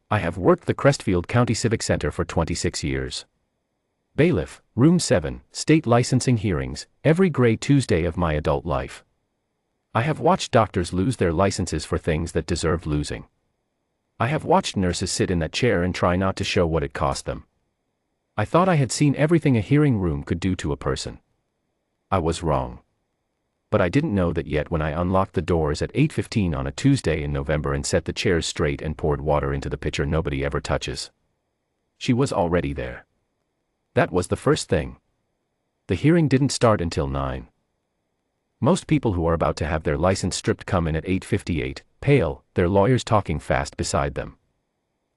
I have worked the Crestfield County Civic Center for 26 years. Bailiff, Room 7, State Licensing Hearings, every gray Tuesday of my adult life. I have watched doctors lose their licenses for things that deserved losing. I have watched nurses sit in that chair and try not to show what it cost them. I thought I had seen everything a hearing room could do to a person. I was wrong. But I didn't know that yet when I unlocked the doors at 8:15 on a Tuesday in November and set the chairs straight and poured water into the pitcher nobody ever touches. She was already there. That was the first thing. The hearing didn't start until 9. Most people who are about to have their license stripped come in at 8:58, pale, their lawyers talking fast beside them.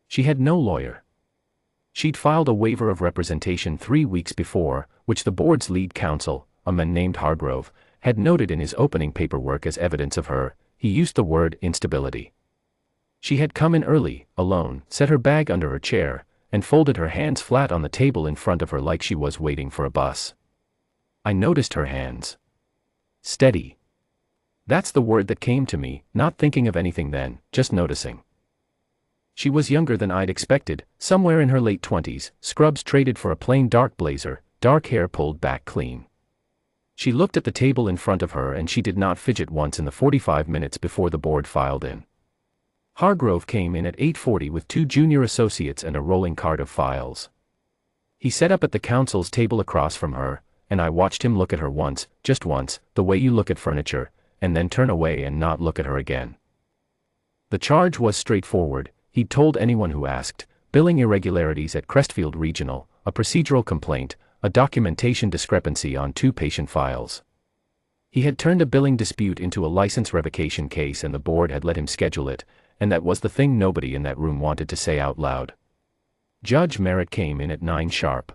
She had no lawyer. She'd filed a waiver of representation 3 weeks before, which the board's lead counsel, a man named Hargrove, had noted in his opening paperwork as evidence of her. He used the word instability. She had come in early, alone, set her bag under her chair, and folded her hands flat on the table in front of her like she was waiting for a bus. I noticed her hands. Steady. That's the word that came to me, not thinking of anything then, just noticing. She was younger than I'd expected, somewhere in her late 20s, scrubs traded for a plain dark blazer, dark hair pulled back clean. She looked at the table in front of her and she did not fidget once in the 45 minutes before the board filed in. Hargrove came in at 8:40 with 2 junior associates and a rolling cart of files. He sat up at the counsel's table across from her, and I watched him look at her once, just once, the way you look at furniture, and then turn away and not look at her again. The charge was straightforward, he'd told anyone who asked: billing irregularities at Crestfield Regional, a procedural complaint, a documentation discrepancy on 2 patient files. He had turned a billing dispute into a license revocation case and the board had let him schedule it, and that was the thing nobody in that room wanted to say out loud. Judge Merritt came in at 9 sharp.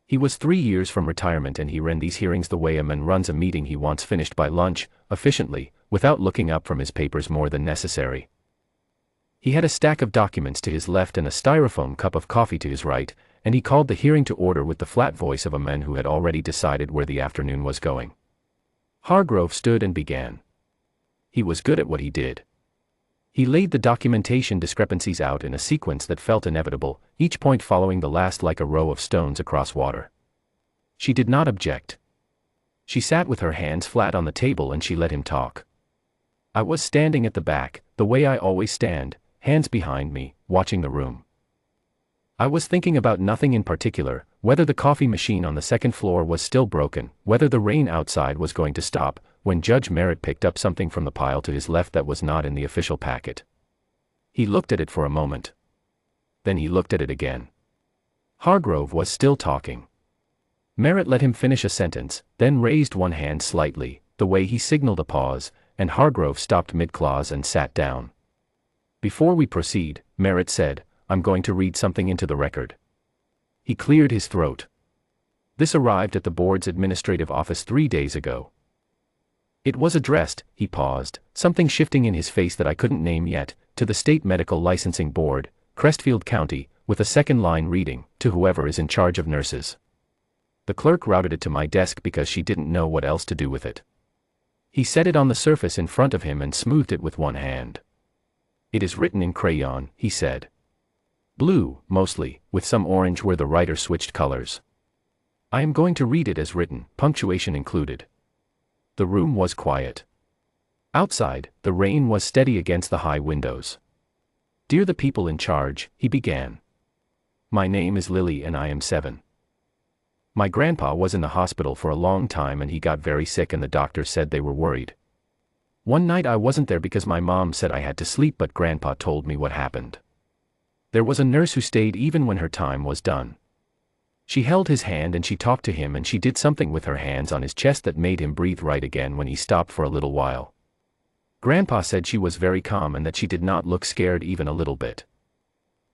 He was 3 years from retirement and he ran these hearings the way a man runs a meeting he wants finished by lunch, efficiently, without looking up from his papers more than necessary. He had a stack of documents to his left and a styrofoam cup of coffee to his right, and he called the hearing to order with the flat voice of a man who had already decided where the afternoon was going. Hargrove stood and began. He was good at what he did. He laid the documentation discrepancies out in a sequence that felt inevitable, each point following the last like a row of stones across water. She did not object. She sat with her hands flat on the table and she let him talk. I was standing at the back, the way I always stand, hands behind me, watching the room. I was thinking about nothing in particular, whether the coffee machine on the second floor was still broken, whether the rain outside was going to stop, when Judge Merritt picked up something from the pile to his left that was not in the official packet. He looked at it for a moment. Then he looked at it again. Hargrove was still talking. Merritt let him finish a sentence, then raised one hand slightly, the way he signaled a pause, and Hargrove stopped mid-clause and sat down. Before we proceed, Merritt said, I'm going to read something into the record. He cleared his throat. This arrived at the board's administrative office 3 days ago. It was addressed, he paused, something shifting in his face that I couldn't name yet, to the State Medical Licensing Board, Crestfield County, with a second line reading, to whoever is in charge of nurses. The clerk routed it to my desk because she didn't know what else to do with it. He set it on the surface in front of him and smoothed it with one hand. It is written in crayon, he said. Blue, mostly, with some orange where the writer switched colors. I am going to read it as written, punctuation included. The room was quiet. Outside, the rain was steady against the high windows. Dear the people in charge, he began. My name is Lily and I am 7. My grandpa was in the hospital for a long time and he got very sick and the doctors said they were worried. One night I wasn't there because my mom said I had to sleep but grandpa told me what happened. There was a nurse who stayed even when her time was done. She held his hand and she talked to him and she did something with her hands on his chest that made him breathe right again when he stopped for a little while. Grandpa said she was very calm and that she did not look scared even a little bit.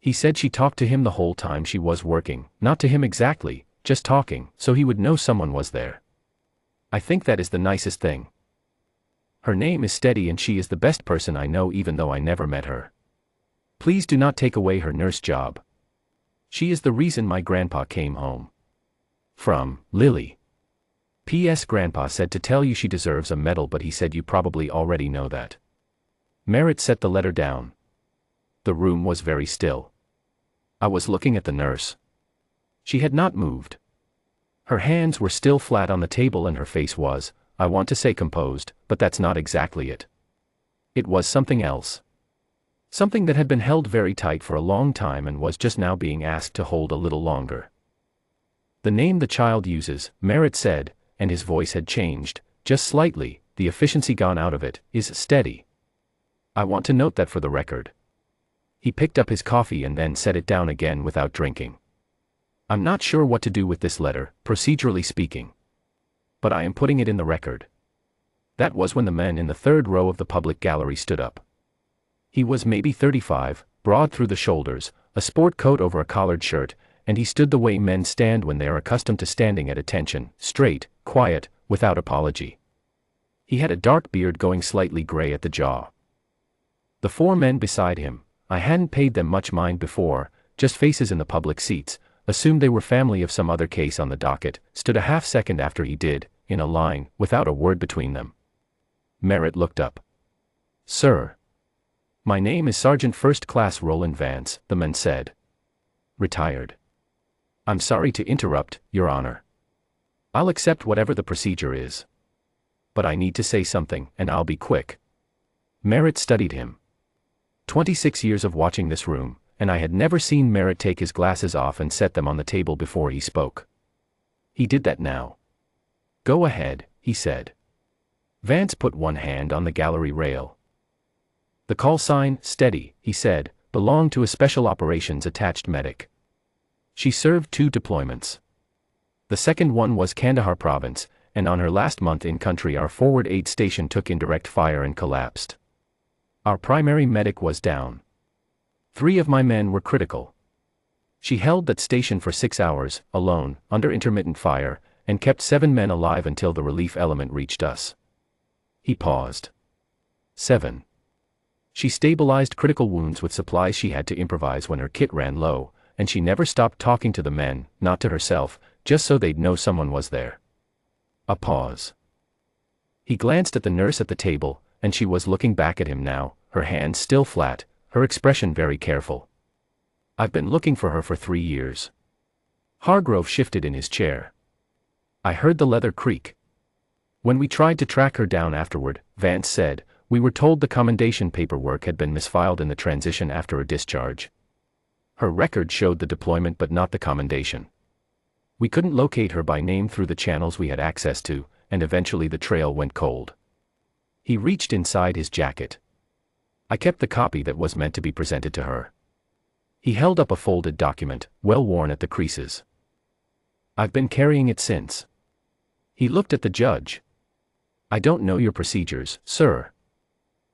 He said she talked to him the whole time she was working, not to him exactly, just talking, so he would know someone was there. I think that is the nicest thing. Her name is Steady and she is the best person I know even though I never met her. Please do not take away her nurse job. She is the reason my grandpa came home. From, Lily. P.S. Grandpa said to tell you she deserves a medal but he said you probably already know that. Merritt set the letter down. The room was very still. I was looking at the nurse. She had not moved. Her hands were still flat on the table and her face was, I want to say composed, but that's not exactly it. It was something else. Something that had been held very tight for a long time and was just now being asked to hold a little longer. The name the child uses, Merritt said, and his voice had changed, just slightly, the efficiency gone out of it, is steady. I want to note that for the record. He picked up his coffee and then set it down again without drinking. I'm not sure what to do with this letter, procedurally speaking. But I am putting it in the record. That was when the man in the third row of the public gallery stood up. He was maybe 35, broad through the shoulders, a sport coat over a collared shirt, and he stood the way men stand when they are accustomed to standing at attention, straight, quiet, without apology. He had a dark beard going slightly gray at the jaw. The four men beside him, I hadn't paid them much mind before, just faces in the public seats, assumed they were family of some other case on the docket, stood a half second after he did, in a line, without a word between them. Merritt looked up. Sir. My name is Sergeant First Class Roland Vance, the man said. Retired. I'm sorry to interrupt, Your Honor. I'll accept whatever the procedure is. But I need to say something, and I'll be quick. Merritt studied him. 26 years of watching this room, and I had never seen Merritt take his glasses off and set them on the table before he spoke. He did that now. Go ahead, he said. Vance put one hand on the gallery rail. The call sign, steady, he said, belonged to a special operations attached medic. She served 2 deployments. The second one was Kandahar province, and on her last month in country our forward aid station took in direct fire and collapsed. Our primary medic was down. 3 of my men were critical. She held that station for 6 hours, alone, under intermittent fire, and kept 7 men alive until the relief element reached us. He paused. 7. She stabilized critical wounds with supplies she had to improvise when her kit ran low, and she never stopped talking to the men, not to herself, just so they'd know someone was there. A pause. He glanced at the nurse at the table, and she was looking back at him now, her hands still flat, her expression very careful. I've been looking for her for 3 years. Hargrove shifted in his chair. I heard the leather creak. When we tried to track her down afterward, Vance said, we were told the commendation paperwork had been misfiled in the transition after a discharge. Her record showed the deployment but not the commendation. We couldn't locate her by name through the channels we had access to, and eventually the trail went cold. He reached inside his jacket. I kept the copy that was meant to be presented to her. He held up a folded document, well worn at the creases. I've been carrying it since. He looked at the judge. I don't know your procedures, sir.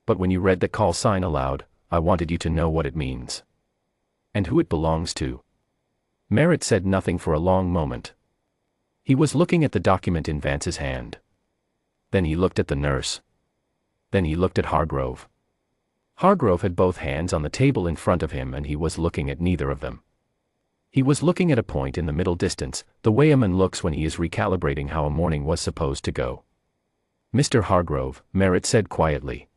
But when you read the call sign aloud, I wanted you to know what it means. And who it belongs to. Merritt said nothing for a long moment. He was looking at the document in Vance's hand. Then he looked at the nurse. Then he looked at Hargrove. Hargrove had both hands on the table in front of him and he was looking at neither of them. He was looking at a point in the middle distance, the way a man looks when he is recalibrating how a morning was supposed to go. Mr. Hargrove, Merritt said quietly.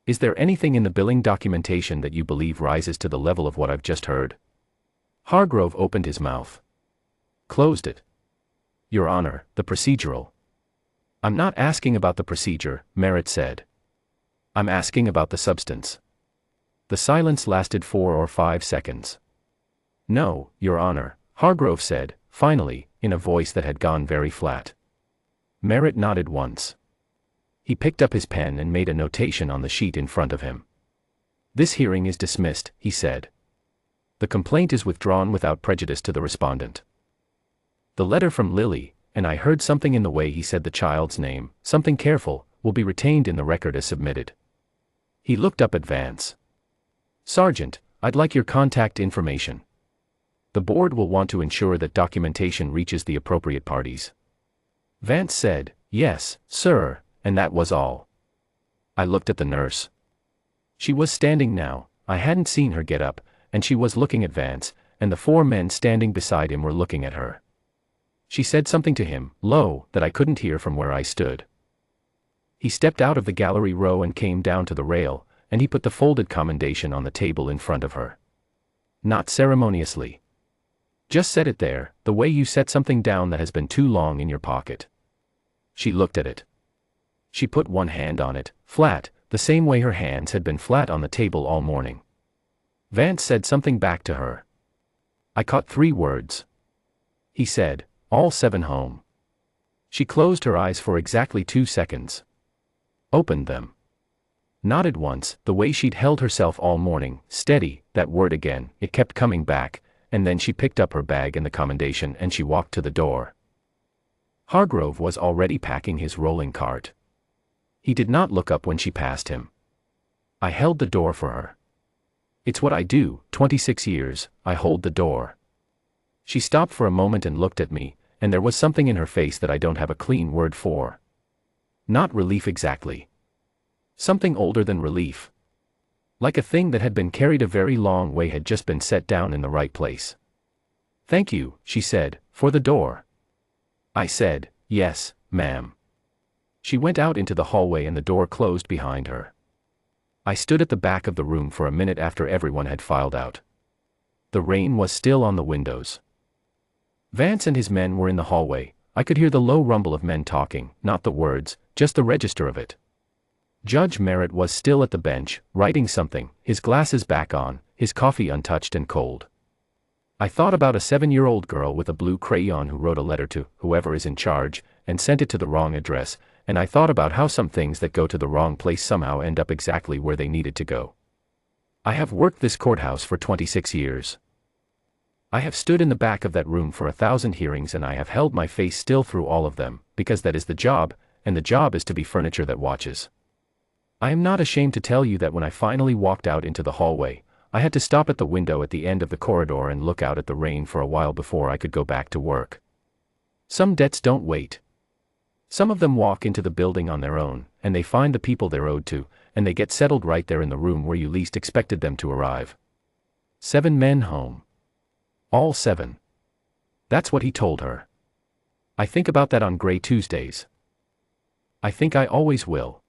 Is there anything in the billing documentation that you believe rises to the level of what I've just heard? Hargrove opened his mouth. Closed it. Your Honor, the procedural. I'm not asking about the procedure, Merritt said. I'm asking about the substance. The silence lasted 4 or 5 seconds. No, Your Honor, Hargrove said, finally, in a voice that had gone very flat. Merritt nodded once. He picked up his pen and made a notation on the sheet in front of him. This hearing is dismissed, he said. The complaint is withdrawn without prejudice to the respondent. The letter from Lily, and I heard something in the way he said the child's name, something careful, will be retained in the record as submitted. He looked up at Vance. Sergeant, I'd like your contact information. The board will want to ensure that documentation reaches the appropriate parties. Vance said, yes, sir, and that was all. I looked at the nurse. She was standing now, I hadn't seen her get up, and she was looking at Vance, and the 4 men standing beside him were looking at her. She said something to him, low, that I couldn't hear from where I stood. He stepped out of the gallery row and came down to the rail, and he put the folded commendation on the table in front of her. Not ceremoniously. Just set it there, the way you set something down that has been too long in your pocket. She looked at it. She put one hand on it, flat, the same way her hands had been flat on the table all morning. Vance said something back to her. I caught 3 words. He said, all 7 home. She closed her eyes for exactly 2 seconds. Opened them. Nodded once, the way she'd held herself all morning, steady, that word again, it kept coming back, and then she picked up her bag and the commendation and she walked to the door. Hargrove was already packing his rolling cart. He did not look up when she passed him. I held the door for her. It's what I do, 26 years, I hold the door. She stopped for a moment and looked at me, and there was something in her face that I don't have a clean word for. Not relief exactly. Something older than relief. Like a thing that had been carried a very long way had just been set down in the right place. Thank you, she said, for the door. I said, yes, ma'am. She went out into the hallway and the door closed behind her. I stood at the back of the room for a minute after everyone had filed out. The rain was still on the windows. Vance and his men were in the hallway. I could hear the low rumble of men talking, not the words, just the register of it. Judge Merritt was still at the bench, writing something, his glasses back on, his coffee untouched and cold. I thought about a 7-year-old girl with a blue crayon who wrote a letter to whoever is in charge, and sent it to the wrong address, and I thought about how some things that go to the wrong place somehow end up exactly where they needed to go. I have worked this courthouse for 26 years. I have stood in the back of that room for 1,000 hearings and I have held my face still through all of them, because that is the job, and the job is to be furniture that watches. I am not ashamed to tell you that when I finally walked out into the hallway, I had to stop at the window at the end of the corridor and look out at the rain for a while before I could go back to work. Some debts don't wait. Some of them walk into the building on their own, and they find the people they're owed to, and they get settled right there in the room where you least expected them to arrive. 7 men home. All 7. That's what he told her. I think about that on gray Tuesdays. I think I always will.